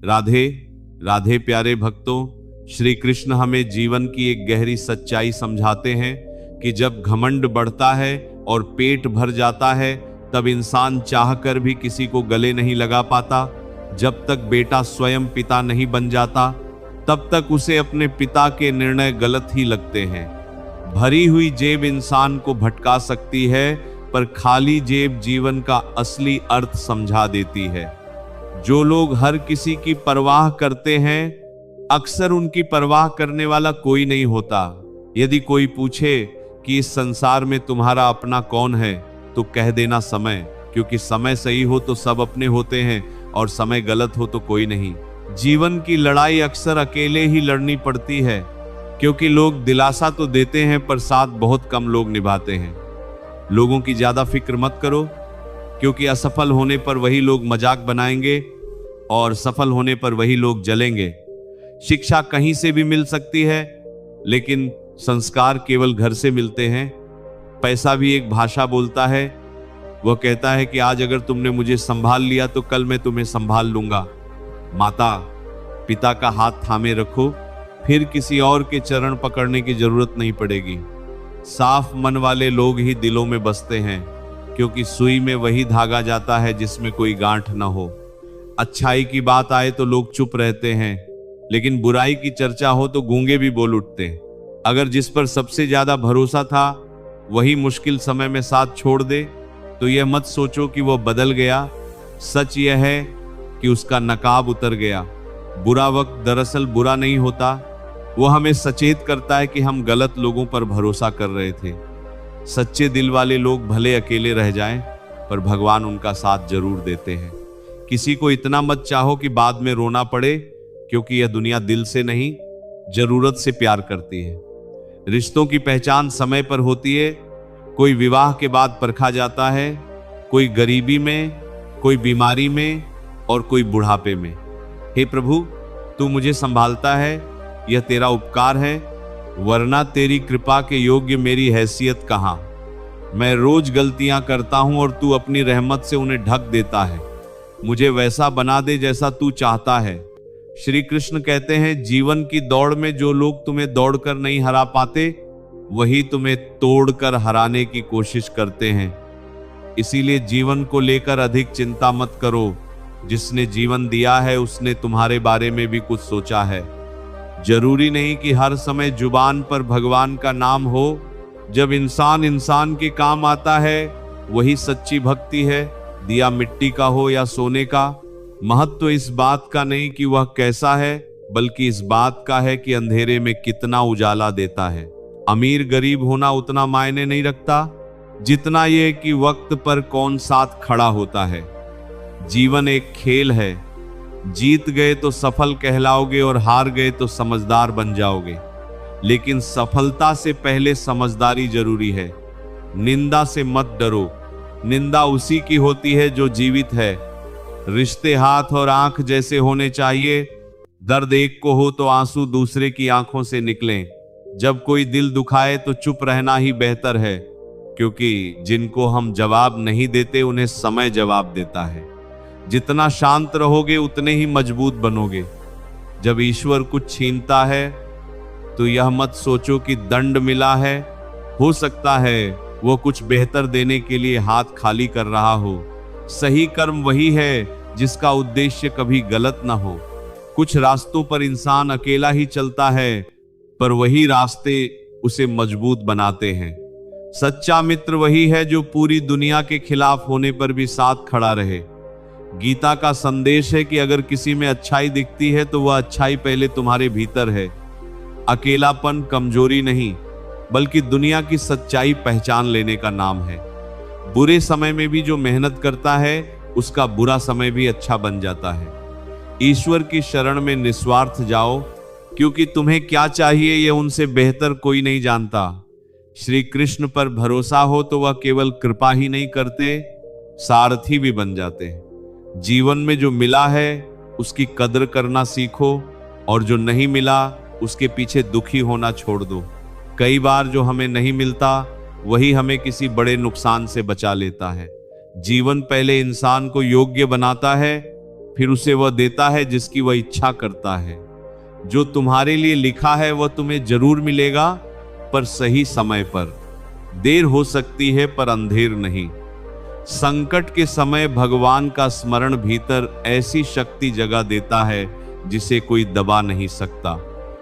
राधे राधे प्यारे भक्तों, श्री कृष्ण हमें जीवन की एक गहरी सच्चाई समझाते हैं कि जब घमंड बढ़ता है और पेट भर जाता है तब इंसान चाहकर भी किसी को गले नहीं लगा पाता। जब तक बेटा स्वयं पिता नहीं बन जाता तब तक उसे अपने पिता के निर्णय गलत ही लगते हैं। भरी हुई जेब इंसान को भटका सकती है, पर खाली जेब जीवन का असली अर्थ समझा देती है। जो लोग हर किसी की परवाह करते हैं, अक्सर उनकी परवाह करने वाला कोई नहीं होता। यदि कोई पूछे कि इस संसार में तुम्हारा अपना कौन है, तो कह देना समय, क्योंकि समय सही हो तो सब अपने होते हैं और समय गलत हो तो कोई नहीं। जीवन की लड़ाई अक्सर अकेले ही लड़नी पड़ती है, क्योंकि लोग दिलासा तो देते हैं पर साथ बहुत कम लोग निभाते हैं। लोगों की ज्यादा फिक्र मत करो, क्योंकि असफल होने पर वही लोग मजाक बनाएंगे और सफल होने पर वही लोग जलेंगे। शिक्षा कहीं से भी मिल सकती है, लेकिन संस्कार केवल घर से मिलते हैं। पैसा भी एक भाषा बोलता है। वह कहता है कि आज अगर तुमने मुझे संभाल लिया तो कल मैं तुम्हें संभाल लूंगा। माता पिता का हाथ थामे रखो, फिर किसी और के चरण पकड़ने की जरूरत नहीं पड़ेगी। साफ मन वाले लोग ही दिलों में बसते हैं, क्योंकि सुई में वही धागा जाता है जिसमें कोई गांठ न हो। अच्छाई की बात आए तो लोग चुप रहते हैं, लेकिन बुराई की चर्चा हो तो गूंगे भी बोल उठते हैं। अगर जिस पर सबसे ज्यादा भरोसा था वही मुश्किल समय में साथ छोड़ दे, तो यह मत सोचो कि वह बदल गया। सच यह है कि उसका नकाब उतर गया। बुरा वक्त दरअसल बुरा नहीं होता, वो हमें सचेत करता है कि हम गलत लोगों पर भरोसा कर रहे थे। सच्चे दिल वाले लोग भले अकेले रह जाएं, पर भगवान उनका साथ जरूर देते हैं। किसी को इतना मत चाहो कि बाद में रोना पड़े, क्योंकि यह दुनिया दिल से नहीं, जरूरत से प्यार करती है। रिश्तों की पहचान समय पर होती है। कोई विवाह के बाद परखा जाता है, कोई गरीबी में, कोई बीमारी में और कोई बुढ़ापे में। हे प्रभु, तू मुझे संभालता है, यह तेरा उपकार है, वरना तेरी कृपा के योग्य मेरी हैसियत कहाँ। मैं रोज गलतियां करता हूं और तू अपनी रहमत से उन्हें ढक देता है। मुझे वैसा बना दे जैसा तू चाहता है। श्री कृष्ण कहते हैं, जीवन की दौड़ में जो लोग तुम्हें दौड़कर नहीं हरा पाते, वही तुम्हें तोड़कर हराने की कोशिश करते हैं। इसीलिए जीवन को लेकर अधिक चिंता मत करो। जिसने जीवन दिया है उसने तुम्हारे बारे में भी कुछ सोचा है। जरूरी नहीं कि हर समय जुबान पर भगवान का नाम हो। जब इंसान इंसान के काम आता है वही सच्ची भक्ति है। दिया मिट्टी का हो या सोने का, महत्व इस बात का नहीं कि वह कैसा है, बल्कि इस बात का है कि अंधेरे में कितना उजाला देता है। अमीर गरीब होना उतना मायने नहीं रखता जितना यह कि वक्त पर कौन साथ खड़ा होता है। जीवन एक खेल है। जीत गए तो सफल कहलाओगे और हार गए तो समझदार बन जाओगे। लेकिन सफलता से पहले समझदारी जरूरी है। निंदा से मत डरो। निंदा उसी की होती है जो जीवित है। रिश्ते हाथ और आंख जैसे होने चाहिए। दर्द एक को हो तो आंसू दूसरे की आंखों से निकलें। जब कोई दिल दुखाए तो चुप रहना ही बेहतर है, क्योंकि जिनको हम जवाब नहीं देते उन्हें समय जवाब देता है। जितना शांत रहोगे उतने ही मजबूत बनोगे। जब ईश्वर कुछ छीनता है तो यह मत सोचो कि दंड मिला है। हो सकता है वो कुछ बेहतर देने के लिए हाथ खाली कर रहा हो। सही कर्म वही है जिसका उद्देश्य कभी गलत ना हो। कुछ रास्तों पर इंसान अकेला ही चलता है, पर वही रास्ते उसे मजबूत बनाते हैं। सच्चा मित्र वही है जो पूरी दुनिया के खिलाफ होने पर भी साथ खड़ा रहे। गीता का संदेश है कि अगर किसी में अच्छाई दिखती है तो वह अच्छाई पहले तुम्हारे भीतर है। अकेलापन कमजोरी नहीं, बल्कि दुनिया की सच्चाई पहचान लेने का नाम है। बुरे समय में भी जो मेहनत करता है उसका बुरा समय भी अच्छा बन जाता है। ईश्वर की शरण में निस्वार्थ जाओ, क्योंकि तुम्हें क्या चाहिए यह उनसे बेहतर कोई नहीं जानता। श्री कृष्ण पर भरोसा हो तो वह केवल कृपा ही नहीं करते, सारथी भी बन जाते हैं। जीवन में जो मिला है उसकी कदर करना सीखो, और जो नहीं मिला उसके पीछे दुखी होना छोड़ दो। कई बार जो हमें नहीं मिलता वही हमें किसी बड़े नुकसान से बचा लेता है। जीवन पहले इंसान को योग्य बनाता है, फिर उसे वह देता है जिसकी वह इच्छा करता है। जो तुम्हारे लिए लिखा है वह तुम्हें जरूर मिलेगा, पर सही समय पर। देर हो सकती है पर अंधेर नहीं। संकट के समय भगवान का स्मरण भीतर ऐसी शक्ति जगा देता है जिसे कोई दबा नहीं सकता।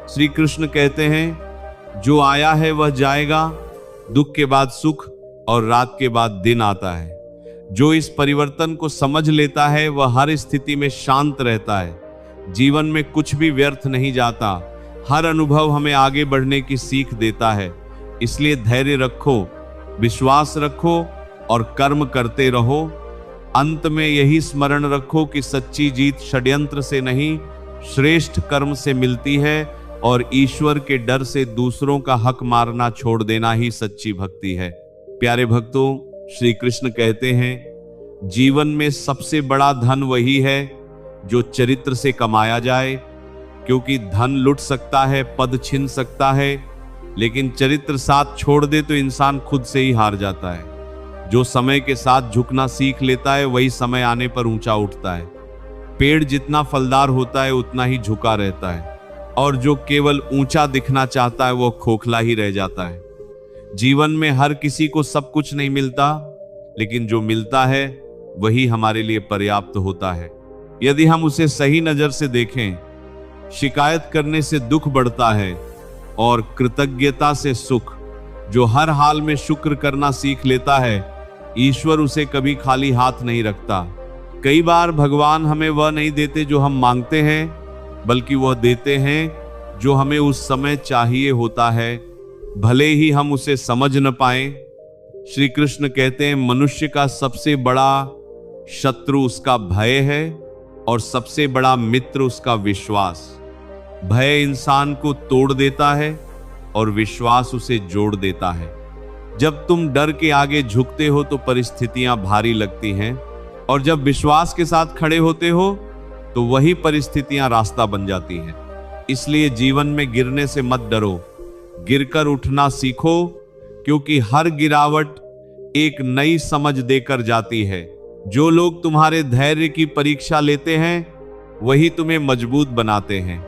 श्री कृष्ण कहते हैं, जो आया है वह जाएगा। दुख के बाद सुख और रात के बाद दिन आता है। जो इस परिवर्तन को समझ लेता है वह हर स्थिति में शांत रहता है। जीवन में कुछ भी व्यर्थ नहीं जाता। हर अनुभव हमें आगे बढ़ने की सीख देता है। इसलिए धैर्य रखो, विश्वास रखो और कर्म करते रहो। अंत में यही स्मरण रखो कि सच्ची जीत षड्यंत्र से नहीं, श्रेष्ठ कर्म से मिलती है, और ईश्वर के डर से दूसरों का हक मारना छोड़ देना ही सच्ची भक्ति है। प्यारे भक्तों, श्री कृष्ण कहते हैं, जीवन में सबसे बड़ा धन वही है जो चरित्र से कमाया जाए, क्योंकि धन लुट सकता है, पद छीन सकता है, लेकिन चरित्र साथ छोड़ दे तो इंसान खुद से ही हार जाता है। जो समय के साथ झुकना सीख लेता है वही समय आने पर ऊंचा उठता है। पेड़ जितना फलदार होता है उतना ही झुका रहता है, और जो केवल ऊंचा दिखना चाहता है वो खोखला ही रह जाता है। जीवन में हर किसी को सब कुछ नहीं मिलता, लेकिन जो मिलता है वही हमारे लिए पर्याप्त होता है, यदि हम उसे सही नजर से देखें। शिकायत करने से दुख बढ़ता है और कृतज्ञता से सुख। जो हर हाल में शुक्र करना सीख लेता है, ईश्वर उसे कभी खाली हाथ नहीं रखता। कई बार भगवान हमें वह नहीं देते जो हम मांगते हैं, बल्कि वह देते हैं जो हमें उस समय चाहिए होता है, भले ही हम उसे समझ न पाएं। श्री कृष्ण कहते हैं, मनुष्य का सबसे बड़ा शत्रु उसका भय है और सबसे बड़ा मित्र उसका विश्वास। भय इंसान को तोड़ देता है और विश्वास उसे जोड़ देता है। जब तुम डर के आगे झुकते हो तो परिस्थितियां भारी लगती हैं, और जब विश्वास के साथ खड़े होते हो तो वही परिस्थितियां रास्ता बन जाती हैं। इसलिए जीवन में गिरने से मत डरो, गिरकर उठना सीखो, क्योंकि हर गिरावट एक नई समझ देकर जाती है। जो लोग तुम्हारे धैर्य की परीक्षा लेते हैं वही तुम्हें मजबूत बनाते हैं।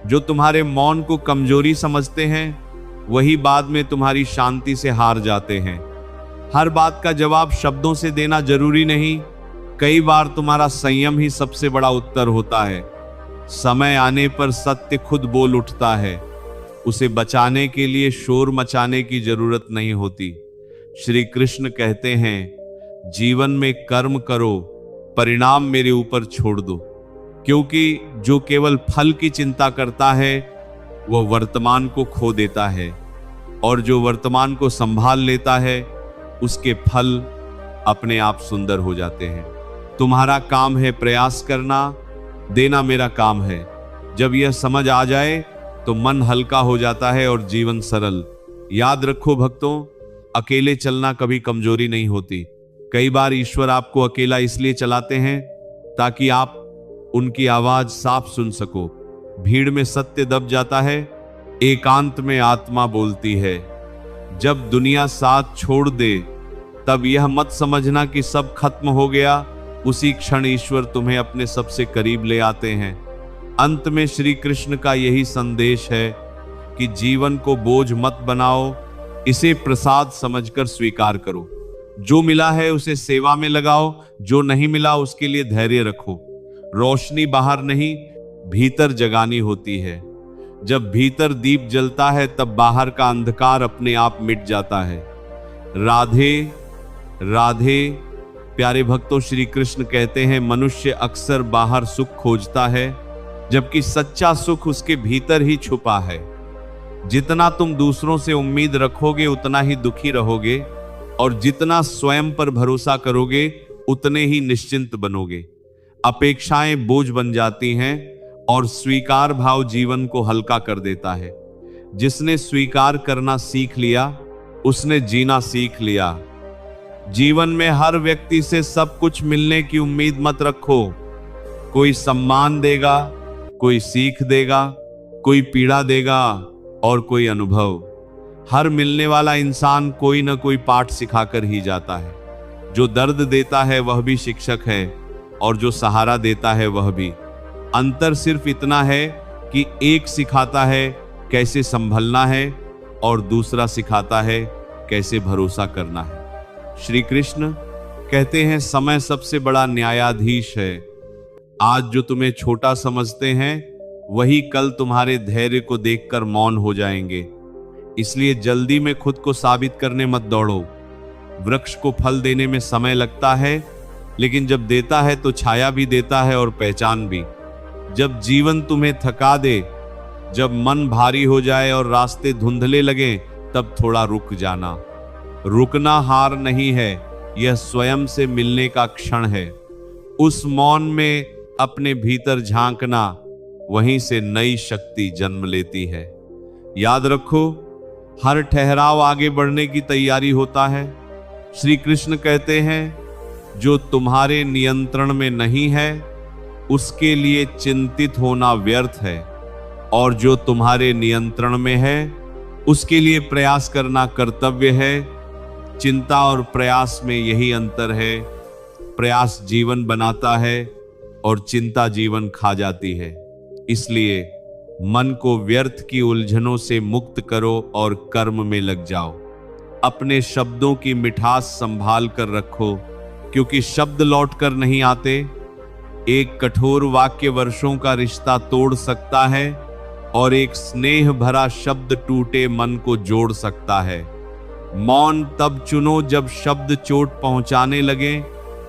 जो तुम्हारे मौन को कमजोरी समझते हैं वही बाद में तुम्हारी शांति से हार जाते हैं। हर बात का जवाब शब्दों से देना जरूरी नहीं, कई बार तुम्हारा संयम ही सबसे बड़ा उत्तर होता है। समय आने पर सत्य खुद बोल उठता है, उसे बचाने के लिए शोर मचाने की जरूरत नहीं होती। श्री कृष्ण कहते हैं, जीवन में कर्म करो, परिणाम मेरे ऊपर छोड़ दो, क्योंकि जो केवल फल की चिंता करता है वह वर्तमान को खो देता है, और जो वर्तमान को संभाल लेता है उसके फल अपने आप सुंदर हो जाते हैं। तुम्हारा काम है प्रयास करना, देना मेरा काम है। जब यह समझ आ जाए तो मन हल्का हो जाता है और जीवन सरल। याद रखो भक्तों, अकेले चलना कभी कमजोरी नहीं होती। कई बार ईश्वर आपको अकेला इसलिए चलाते हैं ताकि आप उनकी आवाज साफ सुन सको। भीड़ में सत्य दब जाता है, एकांत में आत्मा बोलती है। जब दुनिया साथ छोड़ दे तब यह मत समझना कि सब खत्म हो गया, उसी क्षण ईश्वर तुम्हें अपने सबसे करीब ले आते हैं। अंत में श्री कृष्ण का यही संदेश है कि जीवन को बोझ मत बनाओ, इसे प्रसाद समझकर स्वीकार करो। जो मिला है उसे सेवा में लगाओ, जो नहीं मिला उसके लिए धैर्य रखो। रोशनी बाहर नहीं, भीतर जगानी होती है। जब भीतर दीप जलता है तब बाहर का अंधकार अपने आप मिट जाता है। राधे राधे। प्यारे भक्तों, श्री कृष्ण कहते हैं, मनुष्य अक्सर बाहर सुख खोजता है, जबकि सच्चा सुख उसके भीतर ही छुपा है। जितना तुम दूसरों से उम्मीद रखोगे उतना ही दुखी रहोगे, और जितना स्वयं पर भरोसा करोगे उतने ही निश्चिंत बनोगे। अपेक्षाएं बोझ बन जाती हैं और स्वीकार भाव जीवन को हल्का कर देता है। जिसने स्वीकार करना सीख लिया उसने जीना सीख लिया। जीवन में हर व्यक्ति से सब कुछ मिलने की उम्मीद मत रखो। कोई सम्मान देगा, कोई सीख देगा, कोई पीड़ा देगा और कोई अनुभव। हर मिलने वाला इंसान कोई न कोई पाठ सिखाकर ही जाता है। जो दर्द देता है वह भी शिक्षक है, और जो सहारा देता है वह भी। अंतर सिर्फ इतना है कि एक सिखाता है कैसे संभलना है और दूसरा सिखाता है कैसे भरोसा करना है। श्री कृष्ण कहते हैं समय सबसे बड़ा न्यायाधीश है। आज जो तुम्हें छोटा समझते हैं वही कल तुम्हारे धैर्य को देखकर मौन हो जाएंगे। इसलिए जल्दी में खुद को साबित करने मत दौड़ो। वृक्ष को फल देने में समय लगता है, लेकिन जब देता है तो छाया भी देता है और पहचान भी। जब जीवन तुम्हें थका दे, जब मन भारी हो जाए और रास्ते धुंधले लगे, तब थोड़ा रुक जाना। रुकना हार नहीं है, यह स्वयं से मिलने का क्षण है। उस मौन में अपने भीतर झांकना, वहीं से नई शक्ति जन्म लेती है। याद रखो, हर ठहराव आगे बढ़ने की तैयारी होता है। श्री कृष्ण कहते हैं जो तुम्हारे नियंत्रण में नहीं है उसके लिए चिंतित होना व्यर्थ है, और जो तुम्हारे नियंत्रण में है उसके लिए प्रयास करना कर्तव्य है। चिंता और प्रयास में यही अंतर है। प्रयास जीवन बनाता है और चिंता जीवन खा जाती है। इसलिए मन को व्यर्थ की उलझनों से मुक्त करो और कर्म में लग जाओ। अपने शब्दों की मिठास संभाल कर रखो, क्योंकि शब्द लौट कर नहीं आते। एक कठोर वाक्य वर्षों का रिश्ता तोड़ सकता है और एक स्नेह भरा शब्द टूटे मन को जोड़ सकता है। मौन तब चुनो जब शब्द चोट पहुंचाने लगे,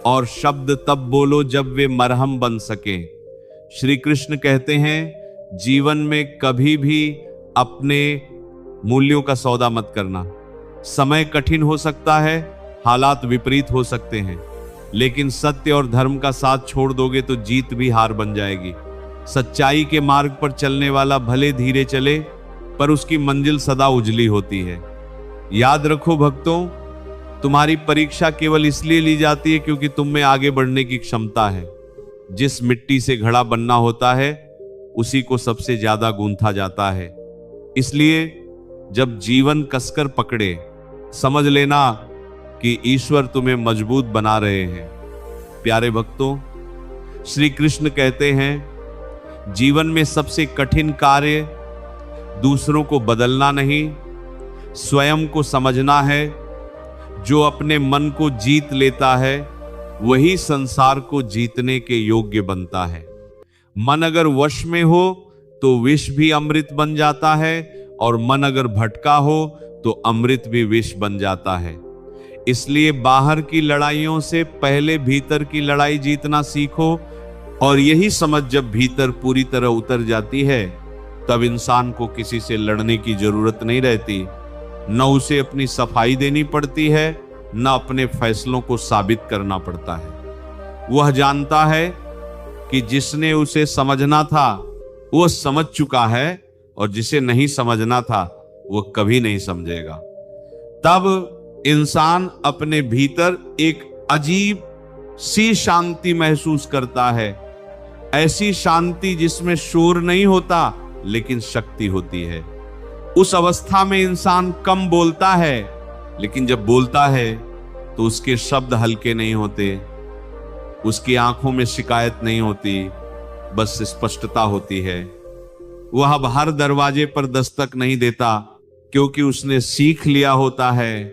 और शब्द तब बोलो जब वे मरहम बन सके। श्री कृष्ण कहते हैं जीवन में कभी भी अपने मूल्यों का सौदा मत करना। समय कठिन हो सकता है, हालात विपरीत हो सकते हैं, लेकिन सत्य और धर्म का साथ छोड़ दोगे तो जीत भी हार बन जाएगी। सच्चाई के मार्ग पर चलने वाला भले धीरे चले, पर उसकी मंजिल सदा उजली होती है। याद रखो भक्तों, तुम्हारी परीक्षा केवल इसलिए ली जाती है क्योंकि तुम में आगे बढ़ने की क्षमता है। जिस मिट्टी से घड़ा बनना होता है उसी को सबसे ज्यादा गूंथा जाता है। इसलिए जब जीवन कसकर पकड़े, समझ लेना कि ईश्वर तुम्हें मजबूत बना रहे हैं। प्यारे भक्तों, श्री कृष्ण कहते हैं जीवन में सबसे कठिन कार्य दूसरों को बदलना नहीं, स्वयं को समझना है। जो अपने मन को जीत लेता है वही संसार को जीतने के योग्य बनता है। मन अगर वश में हो तो विष भी अमृत बन जाता है, और मन अगर भटका हो तो अमृत भी विष बन जाता है। इसलिए बाहर की लड़ाइयों से पहले भीतर की लड़ाई जीतना सीखो, और यही समझ जब भीतर पूरी तरह उतर जाती है तब इंसान को किसी से लड़ने की जरूरत नहीं रहती। न उसे अपनी सफाई देनी पड़ती है, न अपने फैसलों को साबित करना पड़ता है। वह जानता है कि जिसने उसे समझना था वह समझ चुका है, और जिसे नहीं समझना था वह कभी नहीं समझेगा। तब इंसान अपने भीतर एक अजीब सी शांति महसूस करता है। ऐसी शांति जिसमें शोर नहीं होता लेकिन शक्ति होती है। उस अवस्था में इंसान कम बोलता है, लेकिन जब बोलता है तो उसके शब्द हल्के नहीं होते, उसकी आंखों में शिकायत नहीं होती, बस स्पष्टता होती है। वह अब हर दरवाजे पर दस्तक नहीं देता, क्योंकि उसने सीख लिया होता है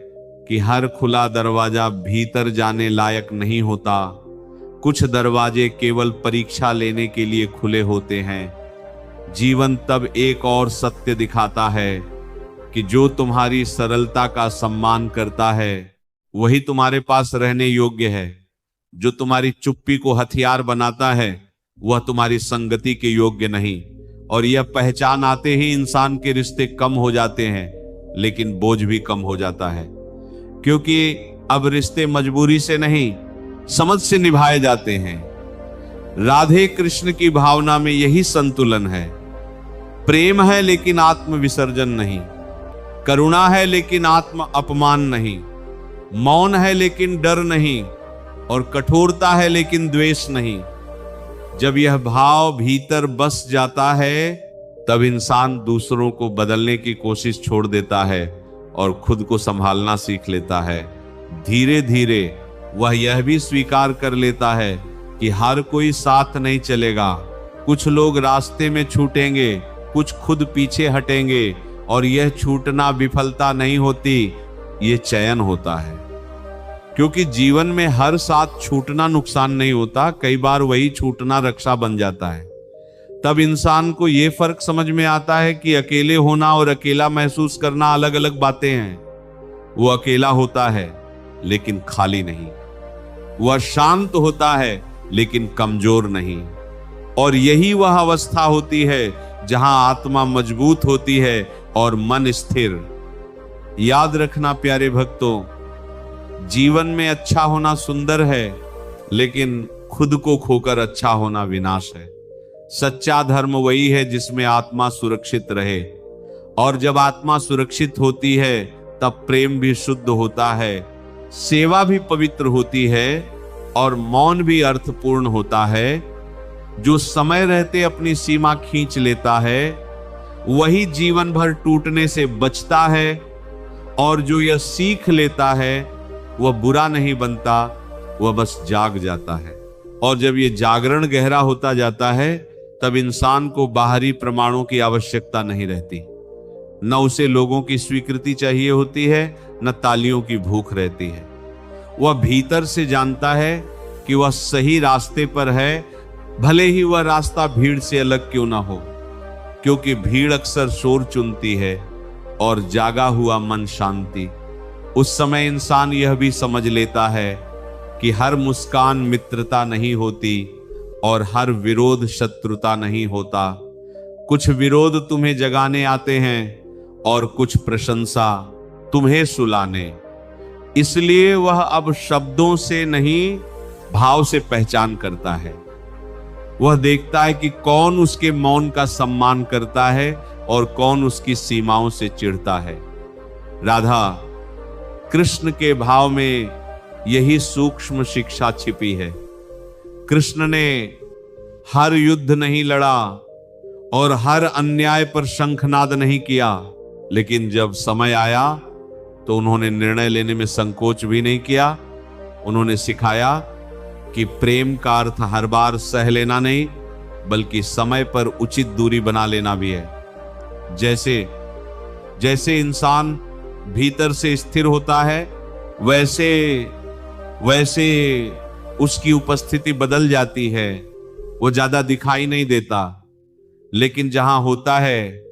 कि हर खुला दरवाजा भीतर जाने लायक नहीं होता। कुछ दरवाजे केवल परीक्षा लेने के लिए खुले होते हैं। जीवन तब एक और सत्य दिखाता है कि जो तुम्हारी सरलता का सम्मान करता है वही तुम्हारे पास रहने योग्य है। जो तुम्हारी चुप्पी को हथियार बनाता है वह तुम्हारी संगति के योग्य नहीं। और यह पहचान आते ही इंसान के रिश्ते कम हो जाते हैं, लेकिन बोझ भी कम हो जाता है, क्योंकि अब रिश्ते मजबूरी से नहीं, समझ से निभाए जाते हैं। राधे कृष्ण की भावना में यही संतुलन है। प्रेम है लेकिन आत्म विसर्जन नहीं, करुणा है लेकिन आत्म अपमान नहीं, मौन है लेकिन डर नहीं, और कठोरता है लेकिन द्वेष नहीं। जब यह भाव भीतर बस जाता है तब इंसान दूसरों को बदलने की कोशिश छोड़ देता है और खुद को संभालना सीख लेता है। धीरे धीरे वह यह भी स्वीकार कर लेता है कि हर कोई साथ नहीं चलेगा। कुछ लोग रास्ते में छूटेंगे, कुछ खुद पीछे हटेंगे, और यह छूटना विफलता नहीं होती, ये चयन होता है। क्योंकि जीवन में हर साथ छूटना नुकसान नहीं होता, कई बार वही छूटना रक्षा बन जाता है। तब इंसान को यह फर्क समझ में आता है कि अकेले होना और अकेला महसूस करना अलग अलग बातें हैं। वो अकेला होता है लेकिन खाली नहीं, वह शांत होता है लेकिन कमजोर नहीं। और यही वह अवस्था होती है जहां आत्मा मजबूत होती है और मन स्थिर। याद रखना प्यारे भक्तों, जीवन में अच्छा होना सुंदर है, लेकिन खुद को खोकर अच्छा होना विनाश है। सच्चा धर्म वही है जिसमें आत्मा सुरक्षित रहे, और जब आत्मा सुरक्षित होती है तब प्रेम भी शुद्ध होता है, सेवा भी पवित्र होती है, और मौन भी अर्थपूर्ण होता है। जो समय रहते अपनी सीमा खींच लेता है वही जीवन भर टूटने से बचता है, और जो यह सीख लेता है वह बुरा नहीं बनता, वह बस जाग जाता है। और जब यह जागरण गहरा होता जाता है तब इंसान को बाहरी प्रमाणों की आवश्यकता नहीं रहती। न उसे लोगों की स्वीकृति चाहिए होती है, न तालियों की भूख रहती है। वह भीतर से जानता है कि वह सही रास्ते पर है, भले ही वह रास्ता भीड़ से अलग क्यों ना हो, क्योंकि भीड़ अक्सर शोर चुनती है और जागा हुआ मन शांति। उस समय इंसान यह भी समझ लेता है कि हर मुस्कान मित्रता नहीं होती और हर विरोध शत्रुता नहीं होता। कुछ विरोध तुम्हें जगाने आते हैं और कुछ प्रशंसा तुम्हें सुलाने। इसलिए वह अब शब्दों से नहीं, भाव से पहचान करता है। वह देखता है कि कौन उसके मौन का सम्मान करता है और कौन उसकी सीमाओं से चिढ़ता है। राधा कृष्ण के भाव में यही सूक्ष्म शिक्षा छिपी है। कृष्ण ने हर युद्ध नहीं लड़ा और हर अन्याय पर शंखनाद नहीं किया, लेकिन जब समय आया तो उन्होंने निर्णय लेने में संकोच भी नहीं किया। उन्होंने सिखाया कि प्रेम का अर्थ हर बार सह लेना नहीं, बल्कि समय पर उचित दूरी बना लेना भी है। जैसे जैसे इंसान भीतर से स्थिर होता है, वैसे वैसे उसकी उपस्थिति बदल जाती है। वो ज्यादा दिखाई नहीं देता, लेकिन जहां होता है